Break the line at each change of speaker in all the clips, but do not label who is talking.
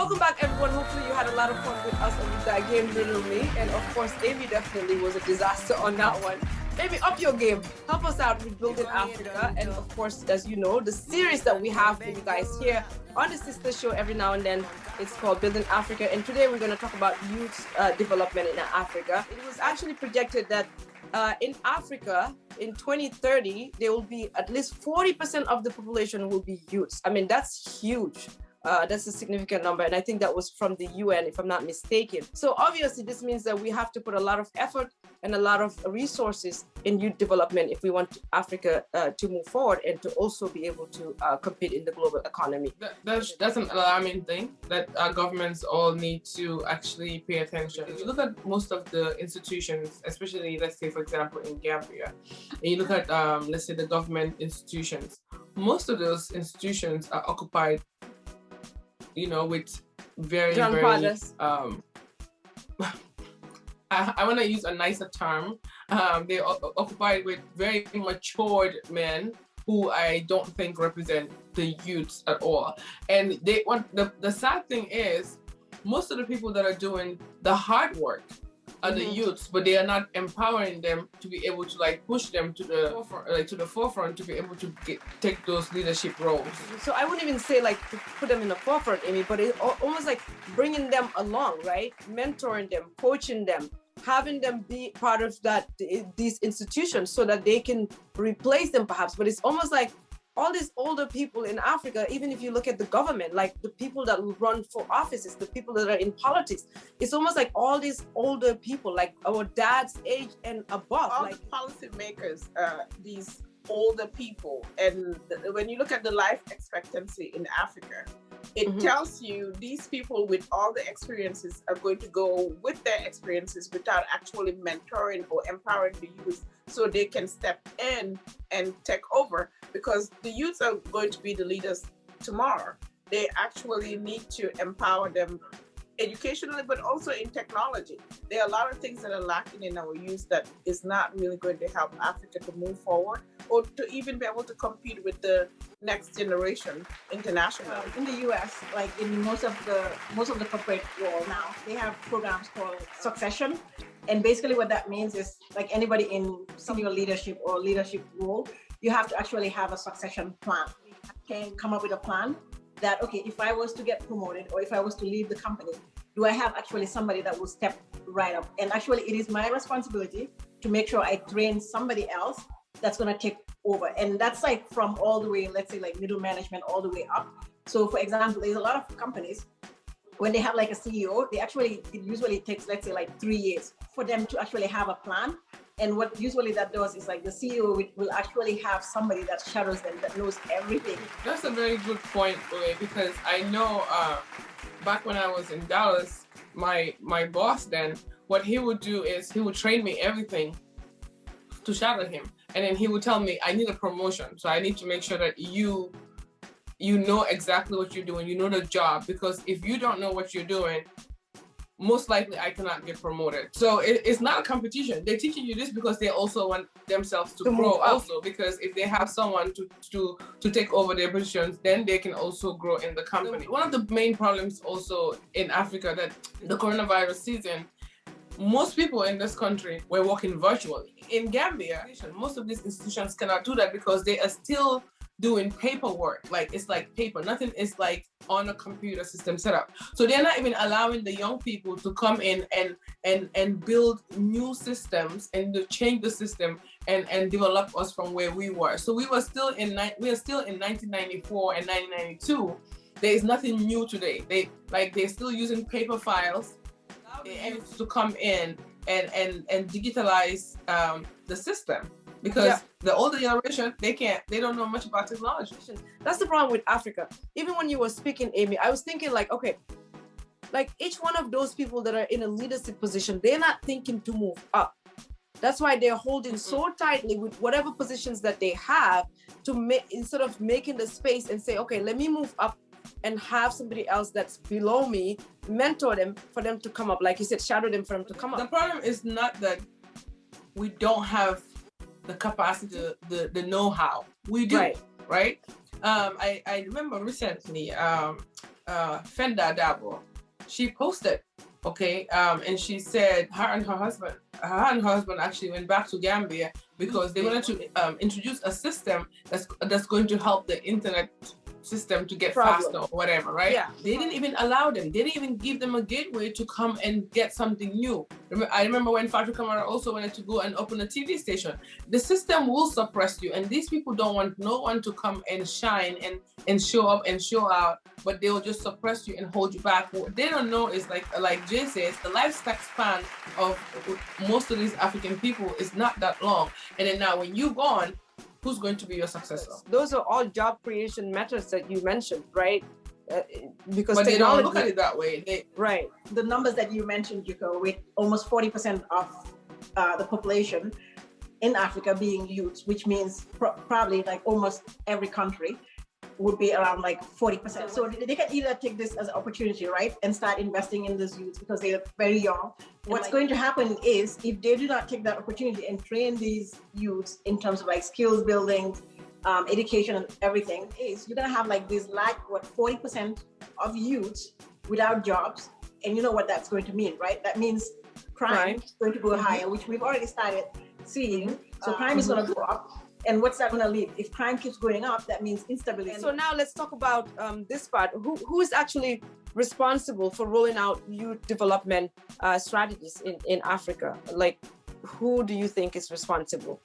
welcome back, everyone. Hopefully you had a lot of fun with us and with that game, Little Me. And of course, Amy definitely was a disaster on that one. Amy, up your game. Help us out with Building Africa. And of course, as you know, the series that we have for you guys here on the sister show every now and then, it's called Building Africa. And today we're going to talk about youth development in Africa. It was actually projected that in Africa, in 2030, there will be at least 40% of the population will be youths. I mean, that's huge. That's a significant number. And I think that was from the UN, if I'm not mistaken. So obviously, this means that we have to put a lot of effort and a lot of resources in youth development if we want Africa to move forward and to also be able to compete in the global economy.
That's an alarming thing that our governments all need to actually pay attention. If you look at most of the institutions, especially, let's say, for example, in Gambia, and you look at, let's say, the government institutions, most of those institutions are occupied, you know, with very, I want to use a nicer term. They're occupied with very matured men who I don't think represent the youths at all. And they want the sad thing is, most of the people that are doing the hard work are the youths, but they are not empowering them to be able to like push them to the forefront to be able to take those leadership roles.
So I wouldn't even say like to put them in the forefront, Amy, but it's almost like bringing them along, right? Mentoring them, coaching them, having them be part of these institutions so that they can replace them perhaps. But it's almost like all these older people in Africa, even if you look at the government, like the people that will run for offices, the people that are in politics, it's almost like all these older people, like our dad's age and above.
All the policy makers, these older people. And when you look at the life expectancy in Africa, it tells you these people with all the experiences are going to go with their experiences without actually mentoring or empowering the youth so they can step in and take over, because the youth are going to be the leaders tomorrow. They actually need to empower them educationally, but also in technology. There are a lot of things that are lacking in our youth that is not really going to help Africa to move forward or to even be able to compete with the next generation internationally.
In the US, like in most of the corporate world now, they have programs called Succession. And basically what that means is like anybody in senior leadership or leadership role, you have to actually have a succession plan. Can come up with a plan that, okay, if I was to get promoted or if I was to leave the company, do I have actually somebody that will step right up? And actually it is my responsibility to make sure I train somebody else that's going to take over. And that's like from all the way, let's say like middle management all the way up. So for example, there's a lot of companies, when they have like a CEO, it usually takes, let's say like 3 years for them to actually have a plan. And what usually that does is like the CEO will actually have somebody that shadows them, that knows everything.
That's a very good point, Boye, because I know back when I was in Dallas, my boss then, what he would do is he would train me everything to shadow him. And then he would tell me, I need a promotion. So I need to make sure that you know exactly what you're doing, you know the job, because if you don't know what you're doing, most likely I cannot get promoted. So it's not a competition. They're teaching you this because they also want themselves to grow also, because if they have someone to take over their positions, then they can also grow in the company. One of the main problems also in Africa that the coronavirus season, most people in this country were working virtually. In Gambia, most of these institutions cannot do that because they are still doing paperwork. Like it's like paper, nothing is like on a computer system setup. So they're not even allowing the young people to come in and build new systems and to change the system and develop us from where we were. So we are still in 1994 and 1992. There is nothing new today. They're still using paper files and to come in and digitalize the system. Because the older generation, they don't know much about technology.
That's the problem with Africa. Even when you were speaking, Amy, I was thinking like, okay, like each one of those people that are in a leadership position, they're not thinking to move up. That's why they're holding so tightly with whatever positions that they have to instead of making the space and say, okay, let me move up and have somebody else that's below me, mentor them for them to come up. Like you said, shadow them for them to come up.
The problem is not that we don't have the capacity, the know-how. We do, right? I remember recently, Fenda Dabo, she posted, okay, and she said her and her husband actually went back to Gambia because they wanted to introduce a system that's going to help the internet system to get faster or whatever, right?
Yeah.
They didn't even allow them. They didn't even give them a gateway to come and get something new. I remember when Fatou Camara also wanted to go and open a TV station. The system will suppress you, and these people don't want no one to come and shine and show up and show out, but they will just suppress you and hold you back. What they don't know is, like Jay says, the lifespan of most of these African people is not that long. And then now when you're gone, who's going to be your successor?
Those are all job creation methods that you mentioned, right? Because
but they don't
technology,
look at it that way.
right.
The numbers that you mentioned, Juko, with almost 40% of the population in Africa being youths, which means probably like almost every country would be around like 40%. So they can either take this as an opportunity, right, and start investing in these youths because they're very young. What's going to happen is if they do not take that opportunity and train these youths in terms of like skills building, education and everything, is you're gonna have like this 40% of youths without jobs, and you know what that's going to mean, right? That means crime is going to go higher, which we've already started seeing. So crime is going to go up. And what's that going to lead? If crime keeps going up, that means instability.
So now let's talk about this part. Who is actually responsible for rolling out youth development strategies in Africa? Like, who do you think is responsible?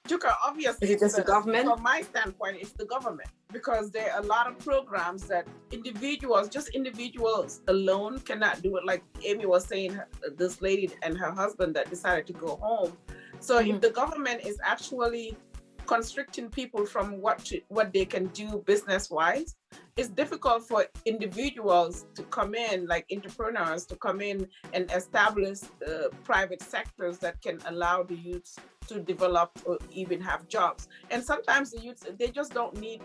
Juka, obviously,
Is it just the government?
From my standpoint, it's the government, because there are a lot of programs that individuals alone cannot do it. Like Amy was saying, this lady and her husband that decided to go home. So if the government is actually constricting people from what they can do business-wise, it's difficult for individuals to come in, like entrepreneurs, to come in and establish private sectors that can allow the youths to develop or even have jobs. And sometimes the youths, they just don't need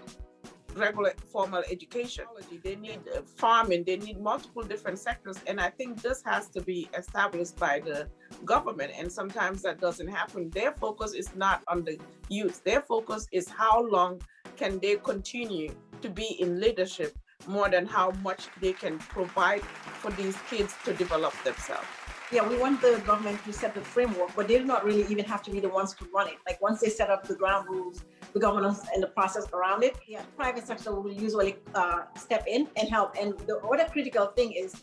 regular formal education. They need farming, they need multiple different sectors. And I think this has to be established by the government. And sometimes that doesn't happen. Their focus is not on the youth. Their focus is how long can they continue to be in leadership more than how much they can provide for these kids to develop themselves.
Yeah, we want the government to set the framework, but they do not really even have to be the ones to run it. Like once they set up the ground rules, the governance and the process around it, private sector will usually step in and help. And the other critical thing is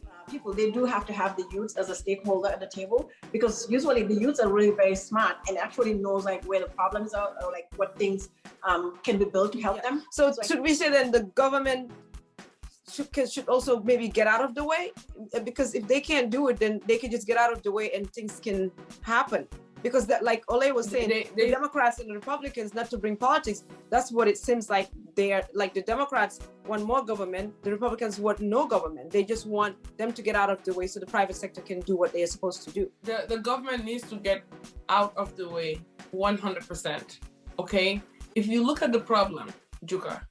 they do have to have the youths as a stakeholder at the table, because usually the youths are really very smart and actually knows like where the problems are or like what things can be built to help them.
So should we say then the government should also maybe get out of the way? Because if they can't do it, then they can just get out of the way and things can happen. Because that, like Ole was saying, the Democrats and the Republicans, not to bring politics, that's what it seems like. They're like, the Democrats want more government, the Republicans want no government. They just want them to get out of the way so the private sector can do what they are supposed to do.
The government needs to get out of the way 100%. Okay? If you look at the problem, Juka,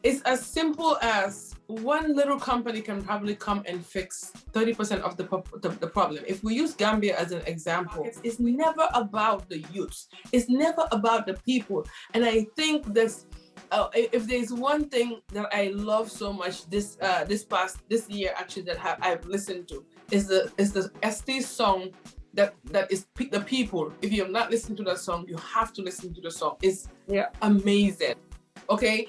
it's as simple as one little company can probably come and fix 30% of the problem. If we use Gambia as an example, it's never about the youths. It's never about the people. And I think this, if there's one thing that I love so much this year actually that I've listened to is the ST song that is the people. If you have not listened to that song, you have to listen to the song. It's amazing. Okay.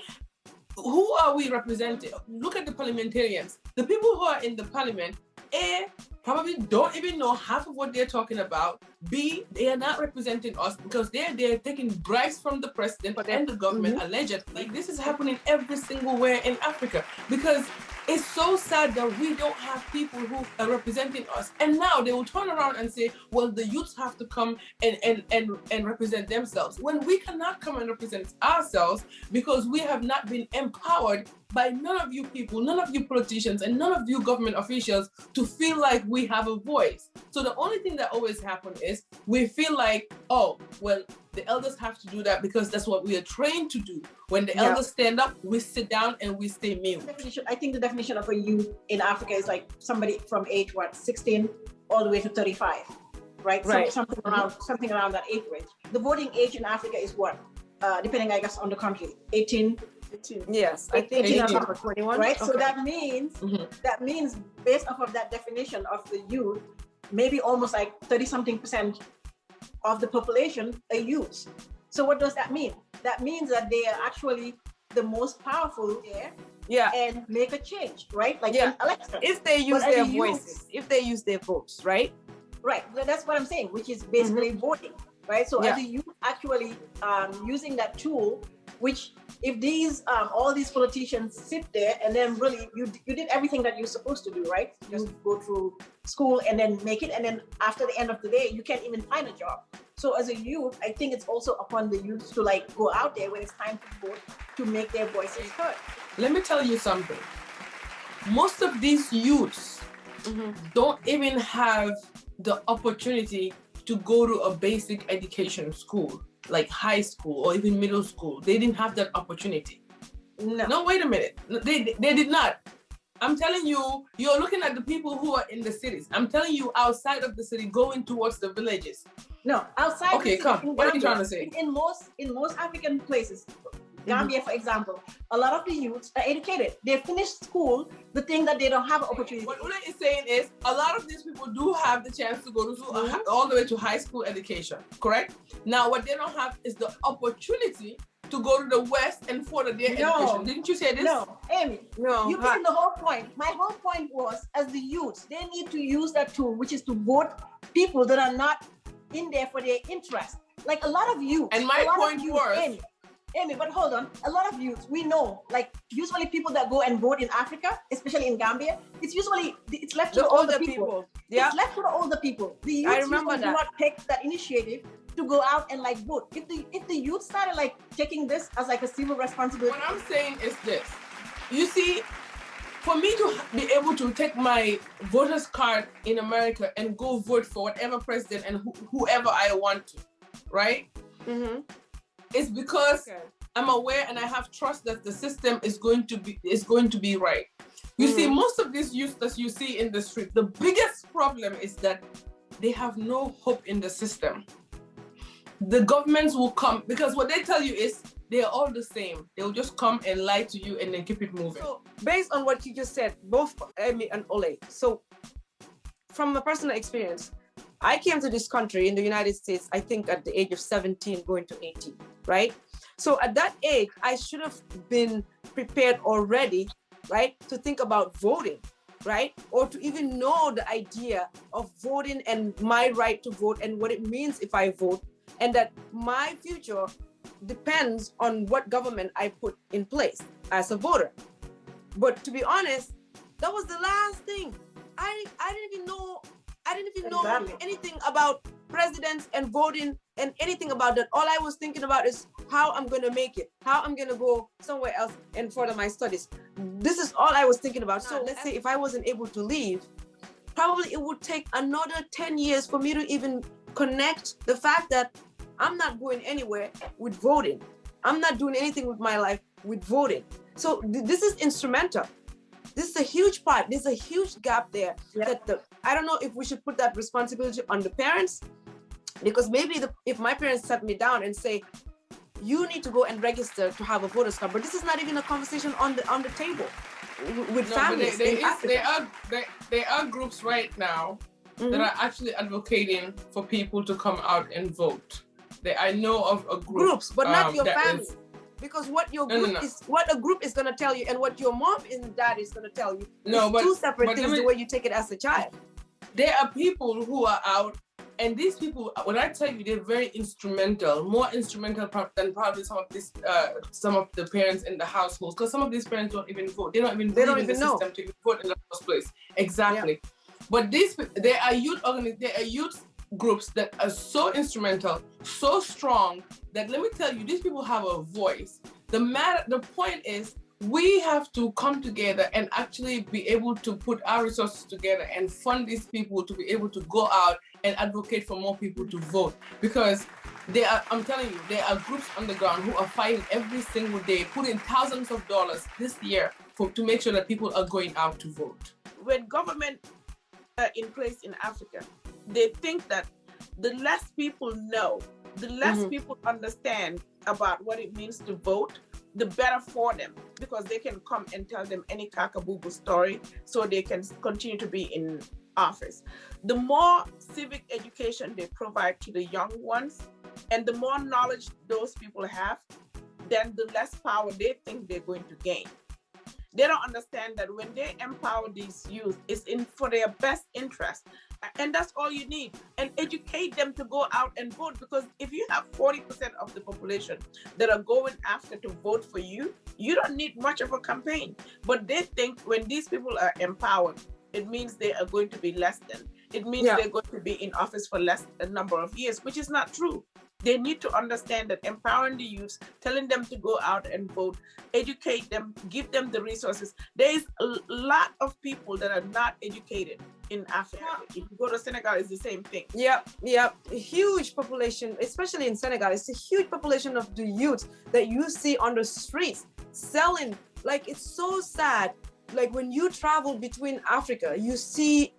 Who are we representing? Look at the parliamentarians. The people who are in the parliament, A, probably don't even know half of what they're talking about. B, they are not representing us because they're taking bribes from the president and the government, allegedly. This is happening every single where in Africa, because it's so sad that we don't have people who are representing us. And now they will turn around and say, well, the youths have to come and represent themselves. When we cannot come and represent ourselves because we have not been empowered by none of you people, none of you politicians, and none of you government officials to feel like we have a voice. So the only thing that always happens is we feel like, oh, well, the elders have to do that because that's what we are trained to do. When the elders stand up, we sit down and we stay mute.
I think the definition of a youth in Africa is like somebody from age 16 all the way to 35, right? Something around that age range. The voting age in Africa is what? Depending, I guess, on the country, 18
Yes, I think
18.
18 or 21.
Right? So
Okay.
that means based off of that definition of the youth, maybe almost like 30-something% of the population are youths. So what does that mean? That means that they are actually the most powerful there
Yeah.
and make a change, right? Like
Yeah.
in elections.
If they use
But as
their
a youth-
voices, if they use their votes, right?
Right, that's what I'm saying, which is basically voting, right? So
Yeah.
as a youth actually using that tool, which if these all these politicians sit there and then really you did everything that you're supposed to do, right? Just go through school and then make it, and then after the end of the day, you can't even find a job. So as a youth, I think it's also upon the youth to like go out there when it's time to vote to make their voices heard.
Let me tell you something. Most of these youths don't even have the opportunity to go to a basic education school, like high school or even middle school. They didn't have that opportunity. No, wait a minute. They did not. I'm telling you, you're looking at the people who are in the cities. I'm telling you, outside of the city, going towards the villages.
No, outside.
Okay,
the
come.
city, in
What are you
Gambia,
trying to say?
In most African places, Gambia, for example, a lot of the youths are educated. They finish school. The thing that they don't have opportunity.
What Ule is saying is, a lot of these people do have the chance to go to school, all the way to high school education, correct? Now, what they don't have is the opportunity to go to the West and further their education. Didn't you say this?
No, Amy.
No.
You missed the whole point. My whole point was, as the youths, they need to use that tool, which is to vote people that are not in there for their interest. Like a lot of youth.
And my point was,
Amy, but hold on. A lot of youth, we know, like usually people that go and vote in Africa, especially in Gambia, it's left to the older people.
Yeah.
It's left to the older people. The youth
I remember
do not take that initiative to go out and like vote. If the youth started like taking this as like a civil responsibility.
what I'm saying is this. You see, for me to be able to take my voter's card in America and go vote for whatever president and whoever I want to, right? It's because I'm aware and I have trust that the system is going to be right. You see, most of these youth that you see in the street, the biggest problem is that they have no hope in the system. The governments will come, because what they tell you is they're all the same. They'll just come and lie to you and then keep it moving.
So based on what you just said, both Amy and Ole, so from a personal experience, I came to this country in the United States, I think at the age of 17 going to 18, right? So at that age, I should have been prepared already, right, to think about voting, right? Or to even know the idea of voting and my right to vote and what it means if I vote, and that my future depends on what government I put in place as a voter. But to be honest, that was the last thing. I didn't even know
Exactly.
anything about presidents and voting and anything about that. All I was thinking about is how I'm going to make it, how I'm going to go somewhere else and further my studies. This is all I was thinking about. So let's say if I wasn't able to leave, probably it would take another 10 years for me to even connect the fact that I'm not going anywhere with voting. I'm not doing anything with my life with voting. So this is instrumental. This is a huge part. There's a huge gap there.
Yeah.
I don't know if we should put that responsibility on the parents, because maybe if my parents sat me down and say, you need to go and register to have a voter's card, but this is not even a conversation on the table with families.
There are groups right now that are actually advocating for people to come out and vote. I know of a group.
Groups, but not your
that
family.
is-
Because what your group is, what a group is gonna tell you, and what your mom and dad is gonna tell you, is two separate things. The way you take it as a child.
There are people who are out, and these people, when I tell you, they're very instrumental, more instrumental than probably some of the parents in the households. Because some of these parents don't even vote. They don't even know the system to vote in the first place. Exactly. Yeah. But there are youth groups that are so instrumental, so strong, that let me tell you, these people have a voice. The point is, we have to come together and actually be able to put our resources together and fund these people to be able to go out and advocate for more people to vote. Because I'm telling you, there are groups on the ground who are fighting every single day, putting thousands of dollars this year to make sure that people are going out to vote.
When government in place in Africa, they think that the less people know, the less people understand about what it means to vote, the better for them, because they can come and tell them any cockaboo story so they can continue to be in office. The more civic education they provide to the young ones and the more knowledge those people have, then the less power they think they're going to gain. They don't understand that when they empower these youth, it's in for their best interest. And that's all you need. And educate them to go out and vote. Because if you have 40% of the population that are going after to vote for you, you don't need much of a campaign. But they think when these people are empowered, it means they are going to be less than. It means they're going to be in office for less a number of years, which is not true. They need to understand that empowering the youth, telling them to go out and vote, educate them, give them the resources. There is a lot of people that are not educated in Africa. If you go to Senegal, it's the same thing.
Yep. A huge population, especially in Senegal. It's a huge population of the youth that you see on the streets selling. Like, it's so sad. Like, when you travel between Africa, you see,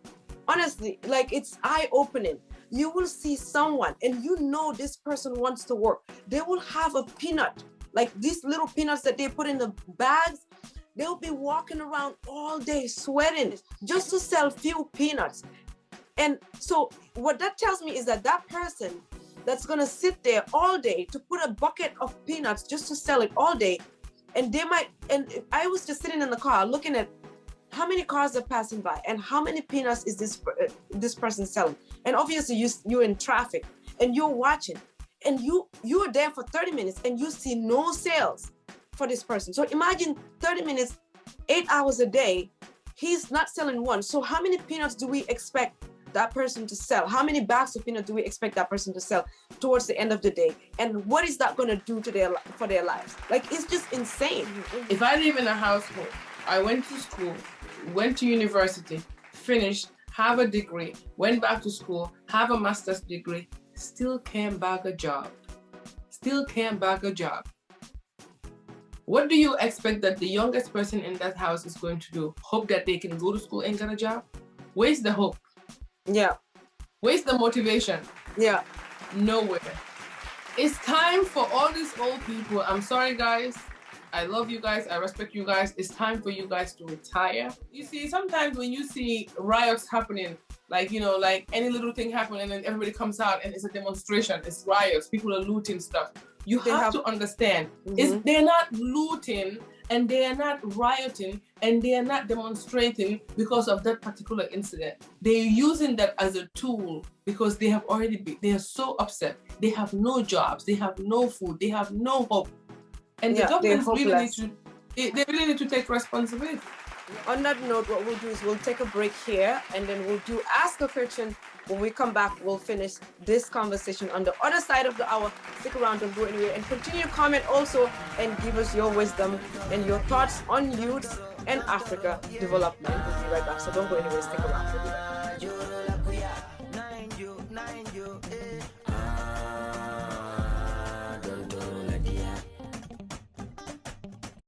honestly, like, it's eye-opening. You will see someone and you know this person wants to work. They will have a peanut, like these little peanuts that they put in the bags. They'll be walking around all day sweating just to sell few peanuts. And so what that tells me is that that person that's gonna sit there all day to put a bucket of peanuts just to sell it all day, and they might, and I was just sitting in the car looking at how many cars are passing by and how many peanuts is this person selling. And obviously you're in traffic and you're watching and you are there for 30 minutes and you see no sales for this person. So imagine 30 minutes, 8 hours a day, he's not selling one. So how many peanuts do we expect that person to sell? How many bags of peanuts do we expect that person to sell towards the end of the day? And what is that going to do to for their lives? Like, it's just insane.
If I live in a household, I went to school, went to university, finished, have a degree, went back to school, have a master's degree, still can't bag a job. What do you expect that the youngest person in that house is going to do? Hope that they can go to school and get a job? Where's the hope?
Yeah.
Where's the motivation?
Yeah.
Nowhere. It's time for all these old people. I'm sorry, guys. I love you guys. I respect you guys. It's time for you guys to retire. You see, sometimes when you see riots happening, like, you know, like any little thing happening and then everybody comes out and it's a demonstration, it's riots, people are looting stuff. You have to understand, they're not looting and they are not rioting and they are not demonstrating because of that particular incident. They're using that as a tool because they have already they are so upset. They have no jobs, they have no food, they have no hope. And the government really need to take responsibility.
On that note, what we'll do is we'll take a break here and then we'll do Ask a Question. When we come back, we'll finish this conversation on the other side of the hour. Stick around, don't go anywhere, and continue to comment also and give us your wisdom and your thoughts on youth and Africa development. We'll be right back, so don't go anywhere, stick around.